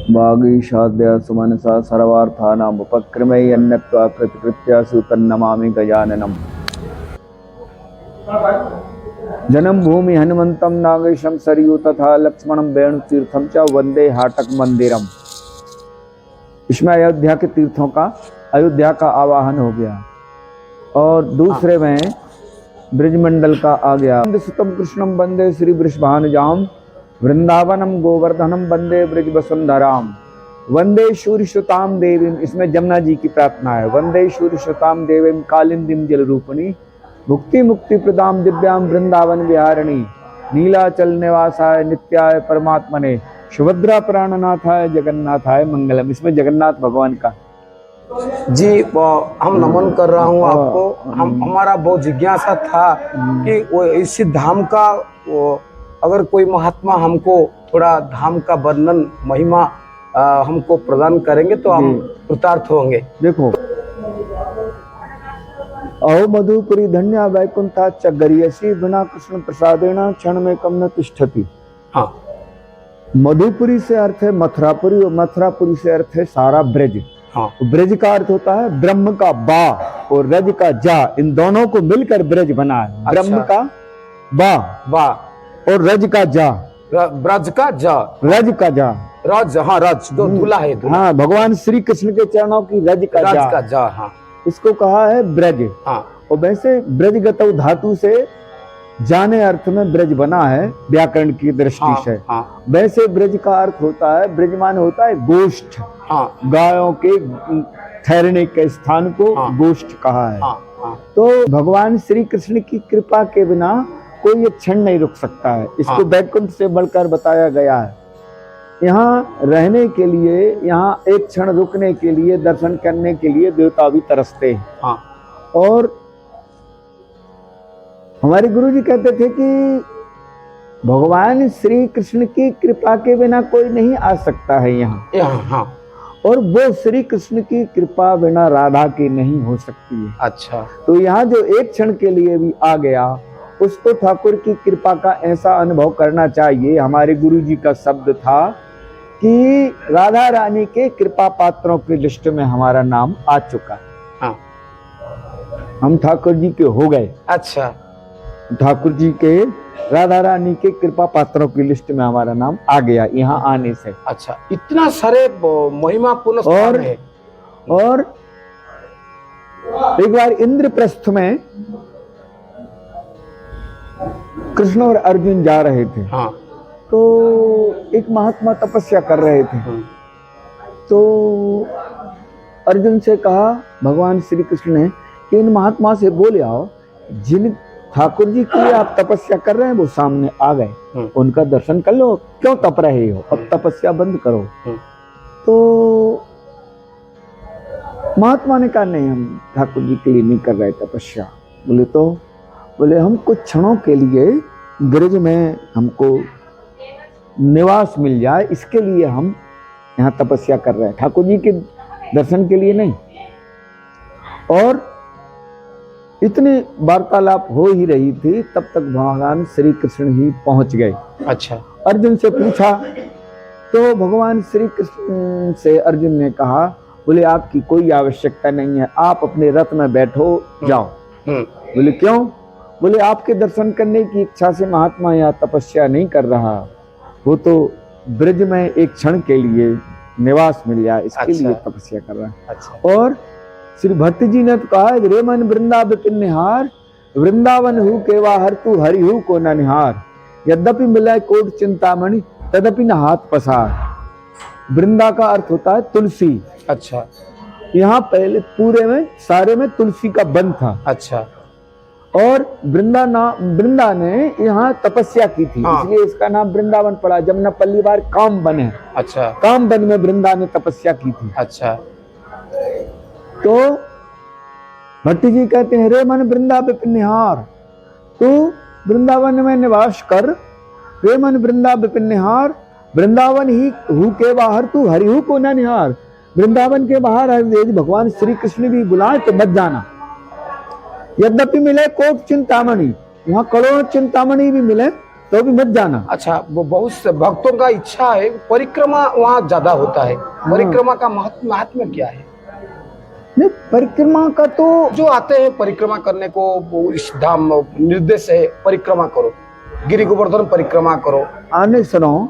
वागीशाद्य सुमनसा सर्वार्थानाम् उपक्रमय अन्यत्वा प्रतिकृत्या सुतन्नमामि गजाननम्। जन्म भूमि हनुमंतम नागेशम सरयू तथा लक्ष्मणम वेणु तीर्थम च वंदे हाटक मंदिरम। इसमें अयोध्या के तीर्थों का, अयोध्या का आवाहन हो गया और दूसरे में ब्रजमंडल का आ गया। सुतम कृष्णम वंदे श्री वृषभानुजाम, वृंदावनम गोवर्धनम वंदे ब्रज वसुंधराम, वंदे शूरसुताम देवीम। इसमें जमुना जी की प्रार्थना है। वंदे शूरसुताम देवीम कालिंदीम जल रूपिणी, मुक्ति मुक्ति प्रदाम दिव्याम वृंदावन विहारिणी, नीलाचल निवासाय नित्याय परमात्मने, सुभद्रा प्राणनाथाय जगन्नाथाय मंगलम। इसमें जगन्नाथ भगवान का जी हम नमन कर रहा हूँ आपको। हमारा बहुत जिज्ञासा था कि वो इस धाम का अगर कोई महात्मा हमको थोड़ा धाम का वर्णन महिमा हमको प्रदान करेंगे तो हम कृतार्थ होंगे। देखो, अहो मधुपुरी धन्या वैकुंठा च गरियसी, बिना कृष्ण प्रसादेना क्षण में कम न तिष्ठति। हाँ, मधुपुरी से अर्थ है मथुरापुरी और मथुरापुरी से अर्थ है सारा ब्रज। हाँ, ब्रज का अर्थ होता है ब्रह्म का बा और रज का जा, इन दोनों को मिलकर ब्रज बना है। अच्छा। ब्रह्म का बा और रज का जा, ब्रज का जा, रज का जा, रज, हाँ रज दो दूल्हा है, दूल्हा। हाँ, भगवान श्री कृष्ण के चरणों की रज का जा, हाँ, इसको कहा है ब्रज। हाँ, और वैसे ब्रजगतौ धातु से जाने अर्थ में ब्रज बना है व्याकरण की दृष्टि हाँ, से। हाँ, वैसे ब्रज का अर्थ होता है, ब्रजमान होता है गोष्ठ। हाँ, गायों के ठहरने के स्थान को हाँ, गोष्ठ कहा है। हाँ, हाँ, तो भगवान श्री कृष्ण की कृपा के बिना कोई एक क्षण नहीं रुक सकता है। इसको हाँ, वैकुंठ से बढ़कर बताया गया है। यहाँ रहने के लिए, यहाँ एक क्षण रुकने के लिए, दर्शन करने के लिए देवता भी तरसते हैं। हाँ, और हमारे गुरु जी कहते थे कि भगवान श्री कृष्ण की कृपा के बिना कोई नहीं आ सकता है यहाँ। हाँ, और वो श्री कृष्ण की कृपा बिना राधा की नहीं हो सकती है। अच्छा, तो यहाँ जो एक क्षण के लिए भी आ गया, उसको ठाकुर की कृपा का ऐसा अनुभव करना चाहिए। हमारे गुरु जी का शब्द था कि राधा रानी के कृपा पात्रों की लिस्ट में हमारा नाम आ चुका। हाँ, हम ठाकुर जी के हो गए। अच्छा, ठाकुर जी के, राधा रानी के कृपा पात्रों की लिस्ट में हमारा नाम आ गया यहाँ आने से। अच्छा, इतना सारे महिमा पूर्ण स्थान है। और एक बार इंद्रप्रस्थ में कृष्ण और अर्जुन जा रहे थे। हाँ, तो एक महात्मा तपस्या कर रहे थे। तो अर्जुन से कहा भगवान श्री कृष्ण ने कि इन महात्मा से बोले आओ, जिन ठाकुर जी के लिए आप तपस्या कर रहे हैं वो सामने आ गए, उनका दर्शन कर लो, क्यों तप रहे हो, अब तपस्या बंद करो। तो महात्मा ने कहा नहीं, हम ठाकुर जी के लिए नहीं कर रहे तपस्या। बोले हम कुछ क्षणों के लिए ब्रज में हमको निवास मिल जाए, इसके लिए हम यहाँ तपस्या कर रहे हैं, ठाकुर जी के दर्शन के लिए नहीं। और इतनी वार्तालाप हो ही रही थी, तब तक भगवान श्री कृष्ण ही पहुंच गए। अच्छा, अर्जुन से पूछा तो भगवान श्री कृष्ण से अर्जुन ने कहा, बोले आपकी कोई आवश्यकता नहीं है, आप अपने रथ में बैठो, जाओ। बोले क्यों? बोले आपके दर्शन करने की इच्छा से महात्मा यहाँ तपस्या नहीं कर रहा, वो तो ब्रज में एक क्षण के लिए निवास मिल जाए, इसके लिए तपस्या कर रहा है। अच्छा। और श्री भट्ट जी ने तो कहा, रे मन वृंदावन निहार, वृंदावन हु केवा हर तू हरि हु को न निहार, यद्यपि मिले कोट चिंतामणि तदपि न हाथ पसार। वृंदा का अर्थ होता है तुलसी। अच्छा, यहाँ पहले पूरे में सारे में तुलसी का वन था। अच्छा, और वृंदा ने यहाँ तपस्या की थी। हाँ। इसलिए इसका नाम वृंदावन पड़ा। जमुना पल्ली बार काम वन है। अच्छा, काम वन में वृंदा ने तपस्या की थी। अच्छा। तो भट्टी जी कहते हैं, रे मन वृंदा विपिन निहार, तू वृंदावन में निवास कर, रे मन वृंदा विपिन निहार, वृंदावन ही हु के बाहर तू हरि हु को न निहार। वृंदावन के बाहर यदि भगवान श्री कृष्ण भी बुलाए तो मत जाना। यद्यपि मिले कोट चिंतामणि, वहां करोड़ चिंतामणि भी मिले तो भी मत जाना। अच्छा, वो बहुत से भक्तों का इच्छा है परिक्रमा वहाँ ज्यादा होता है, परिक्रमा का महात्म्य क्या है? नहीं, परिक्रमा का तो जो आते हैं परिक्रमा करने को, वो इस धाम निर्देश है परिक्रमा करो, गिरि गोवर्धन परिक्रमा करो। आने सुनो,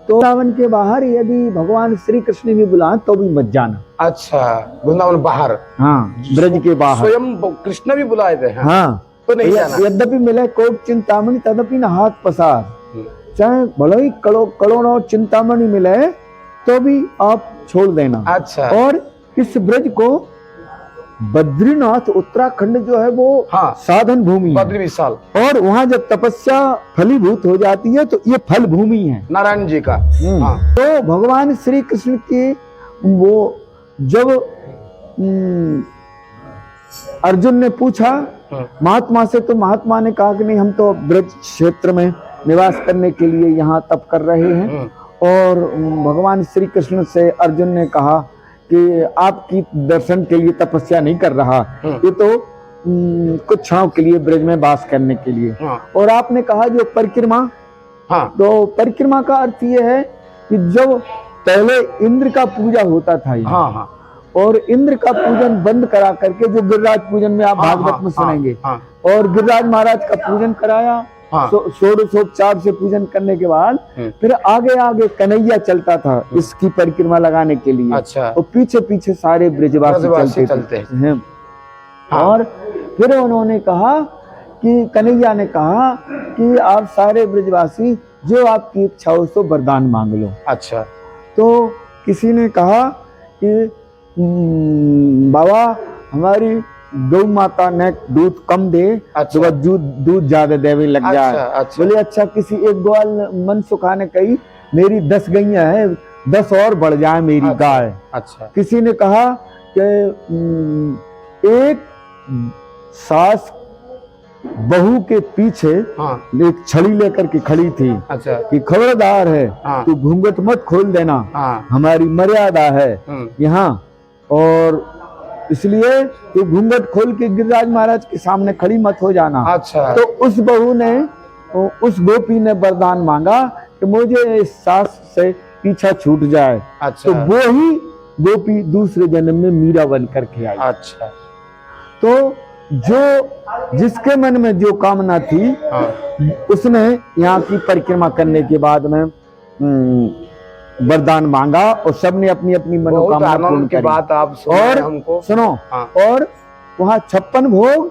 तो वृंदावन के बाहर यदि भगवान श्री कृष्ण भी बुलाए तो भी मत जाना। अच्छा, वृंदावन बाहर, हाँ, ब्रज के बाहर स्वयं कृष्ण भी बुलाए थे। हाँ, तो नहीं जाना। यद्यपि मिले कोट चिंतामणि तदपि न हाथ पसार, चाहे भले ही करोड़ों चिंतामणि मिले तो भी आप छोड़ देना। अच्छा, और इस ब्रज को बद्रीनाथ उत्तराखंड जो है वो हाँ, साधन भूमि है, बद्री विशाल, और वहाँ जब तपस्या फलीभूत हो जाती है तो ये फल भूमि है नारायण जी का। हाँ, तो भगवान श्री कृष्ण की वो जब अर्जुन ने पूछा महात्मा से, तो महात्मा ने कहा कि नहीं, हम तो ब्रज क्षेत्र में निवास करने के लिए यहाँ तप कर रहे हैं। और भगवान श्री कृष्ण से अर्जुन ने कहा कि आपकी दर्शन के लिए तपस्या नहीं कर रहा, ये तो कुछ क्षणों के लिए ब्रज में वास करने के लिए। और आपने कहा जो परिक्रमा, तो परिक्रमा का अर्थ ये है कि जब पहले इंद्र का पूजा होता था, और इंद्र का पूजन बंद करा करके, जो गिरिराज पूजन में आप भागवत में सुनेंगे, और गिरिराज महाराज का पूजन कराया, षोडशोपचार से पूजन करने के बाद फिर आगे आगे कन्हैया चलता था इसकी परिक्रमा लगाने के लिए। अच्छा, और पीछे पीछे सारे ब्रजवासी चलते हैं। और फिर उन्होंने कहा कि कन्हैया ने कहा कि आप सारे ब्रजवासी जो आपकी इच्छा हो सो वरदान मांग लो। अच्छा, तो किसी ने कहा कि बाबा हमारी गौ माता ने दूध कम दे, अच्छा, तो दूध ज्यादा देवे लग जाए। अच्छा, बोले अच्छा, किसी एक ग्वाल मन सुखा ने कही मेरी 10 गैया है, 10 और बढ़ जाए मेरी गाय। अच्छा, किसी ने कहा कि एक सास बहू के पीछे एक छड़ी लेकर के खड़ी थी, अच्छा, कि खबरदार है, तू घूंघट मत खोल देना, हमारी मर्यादा है यहाँ, और इसलिए तू घूंघट खोल के गिरिराज महाराज के सामने खड़ी मत हो जाना। अच्छा, तो उस बहू ने, उस गोपी ने वरदान मांगा कि मुझे इस सास से पीछा छूट जाए। अच्छा, तो वो ही गोपी दूसरे जन्म में मीरा बन करके आई। अच्छा, तो जो जिसके मन में जो कामना थी, उसने यहाँ की परिक्रमा करने के बाद में वरदान मांगा, और सबने अपनी अपनी मनोकामना पूर्ण करी। बात आप और हमको सुनो, और वहाँ 56 भोग,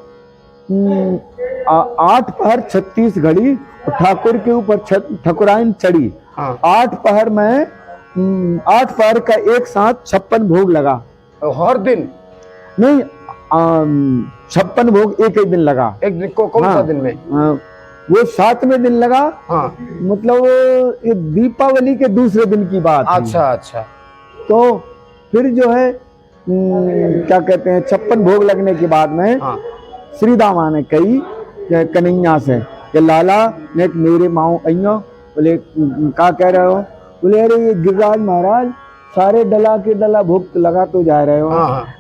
8 पहर 36 घड़ी, ठाकुर के ऊपर ठकुराइन चढ़ी। 8 पहर में 8 पहर का एक साथ 56 भोग लगा। हर दिन नहीं, 56 भोग एक ही दिन लगा। एक दिन को कौन सा दिन में? वो 7वें दिन लगा। मतलब ये दीपावली के दूसरे दिन की बात है। अच्छा, अच्छा। तो फिर जो है क्या कहते हैं, 56 भोग लगने के बाद में श्री दामा ने कही कन्हैया से कि लाला ने मेरे माओ अइयो। बोले क्या कह रहे हो? बोले अरे ये गिरिराज महाराज सारे डला के डला भोग लगा तो जा रहे हो,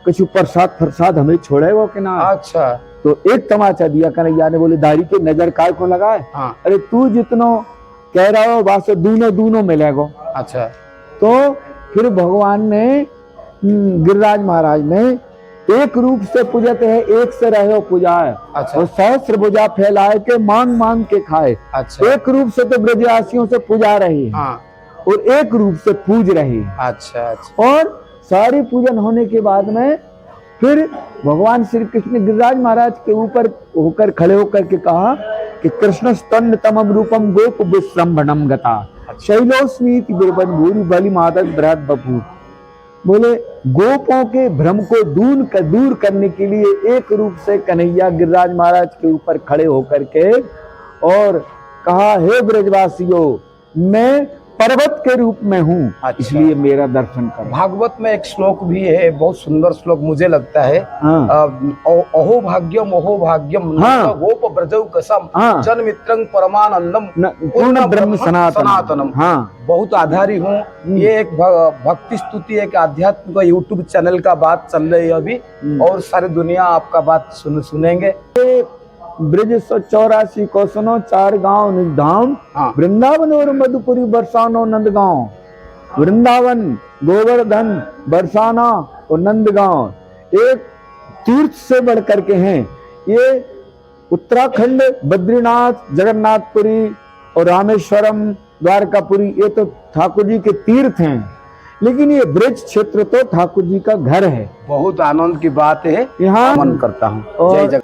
कुछ प्रसाद हमें छोड़े वो कि ना। अच्छा। तो एक तमाचा दिया कन्हैया ने, बोले दाढ़ी के नजर काय को लगाए। अरे तू जितनो कह रहा हो बात से दूनो मिलेगो। अच्छा। तो फिर भगवान ने गिरिराज महाराज ने एक रूप से पूजत है, एक से रहे पूजाए। अच्छा। और सहस्र भुजा फैलाए के मांग मांग के खाए। अच्छा। एक रूप से तो ब्रजवासियों से पूजा रही है और एक रूप से पूज रही है। अच्छा, अच्छा। और सारी पूजन होने के बाद में फिर भगवान श्री कृष्ण ने गिरिराज महाराज के ऊपर होकर खड़े होकर के कहा कि कृष्ण स्तन तमम रूपम गोप विश्रम्भणम गता शैलोस्मीति बिरबन भूरि बलि मादक बृहद बपू। बोले गोपों के भ्रम को दूर करने के लिए एक रूप से कन्हैया गिरिराज महाराज के ऊपर खड़े होकर के और कहा, हे ब्रजवासियों मैं पर्वत के रूप में हूँ। अच्छा। इसलिए मेरा दर्शन करो। भागवत में एक श्लोक भी है, बहुत सुंदर श्लोक मुझे लगता है। अहो भाग्यम अहो भाग्यम गोप ब्रजौ कसम जन मित्रं परमानंदम पूर्ण ब्रह्म सनातनम। बहुत आधारी हूँ। ये एक भक्ति स्तुति, एक आध्यात्मिक यूट्यूब चैनल का बात चल रही है अभी, और सारी दुनिया आपका बात सुनेंगे। ब्रिज 184 कौसनो 4 गांव निज धाम, हाँ। वृंदावन और मधुपुरी बरसानो नंदगांव। वृंदावन, गोवर्धन, बरसाना और नंदगांव एक तीर्थ से बढ़ करके हैं। ये उत्तराखंड, बद्रीनाथ, जगन्नाथपुरी और रामेश्वरम, द्वारकापुरी ये तो ठाकुर जी के तीर्थ हैं, लेकिन ये ब्रज क्षेत्र तो ठाकुर जी का घर है। बहुत आनंद की बात है, यहाँ नमन करता हूँ। और जय जगन्नाथ।